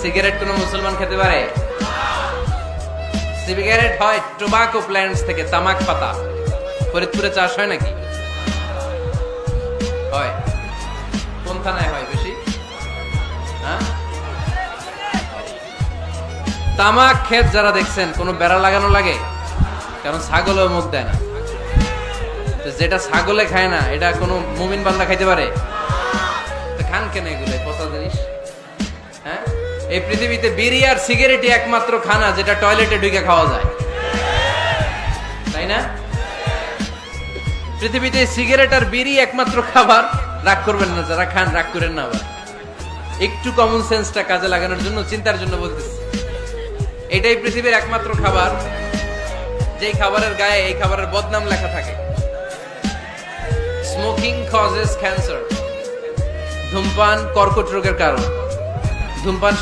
Cigarette কোন মুসলমান খেতে পারে? সিগারেট হয় টোবাকো প্ল্যান্টস থেকে, তামাক পাতা। ফরিদপুরে চাষ হয় নাকি? হয়। কোন থানায় হয় বেশি? হ্যাঁ, তামাক ক্ষেত যারা দেখছেন কোনো বেড়া লাগানো লাগে? কারণ ছাগলও মুখ দেয় না। তো যেটা ছাগলে খায় না এটা কোনো মুমিন বান্দা খাইতে পারে? তো খান কেন এগুলো পচা জিনিস? হ্যাঁ, এই পৃথিবীতে বিড়ি আর সিগারেটই একমাত্র খানা যেটা টয়লেটে ঢুকে খাওয়া যায়, তাই না? পৃথিবীতে সিগারেট আর বিড়ি একমাত্র খাবার। রাগ করবেন না যারা খান, রাগ করেন না। আবার একটু কমন সেন্সটা কাজে লাগানোর জন্য, চিন্তার জন্য বলতেছি। এটাই পৃথিবীর একমাত্র খাবার যেই খাবারের গায়ে এই খাবারের বদনাম লেখা থাকে। Smoking causes cancer. ধূমপান কর্কট রোগের কারণ। ধূমপান